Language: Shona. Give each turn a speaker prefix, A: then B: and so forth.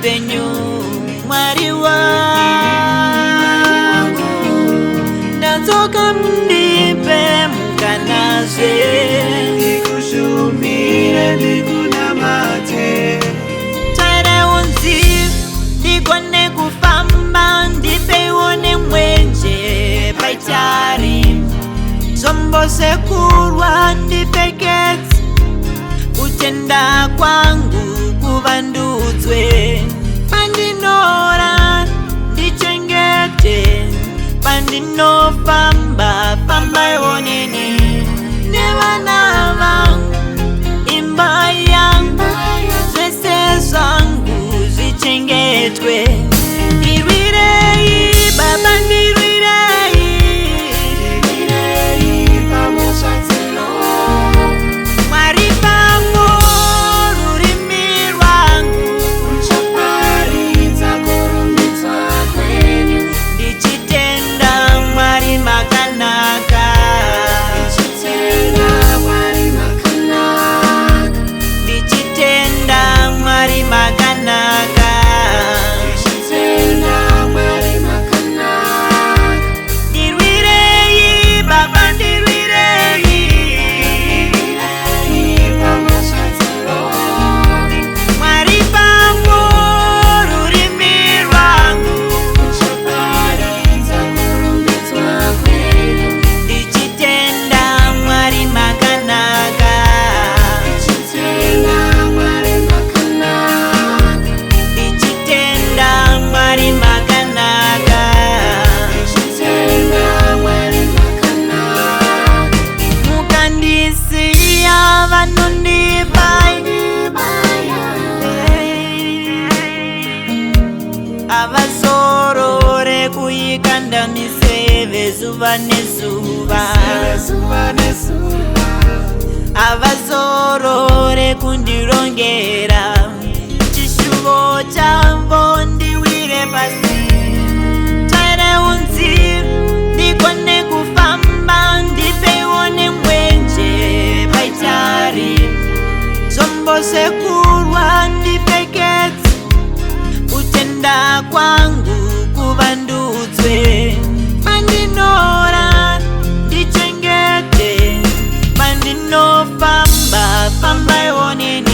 A: penyu mwari wangu ndatoka mundipe mukanaze
B: ndikushumire ndikunamate
A: taira unzi ndigone kufamba ndipeione mwenje paitari zombose kurwa ndipeketse kutenda kwangu kuvandudzwe pandinora ndichengete pandinofamba famba ioneni nevana vangu imba yangu zvese zvangu zvichengetwe ndirwirei baba ndirwirei mwari pangu rurimi rwangu ndichitenda mwari makanaka ndichitenda mwari makanaka ndirwirei baba ndirwirei mwari pangu rurimi rwangu ndichitenda mwari makanaka ndichitenda mwari makanaka mukandisiya vanondibaya avazorore kuikanda miseve zuva nezuva avazorore kundirongera chishuvo chavo ndiwire pasi taire unzi ndigone kufamba ndipeione mwenje paitari zombose kurwa ndipeketse kutenda kwangu kuvandudzwe pandinora ndichengete pandinofamba famba ioneni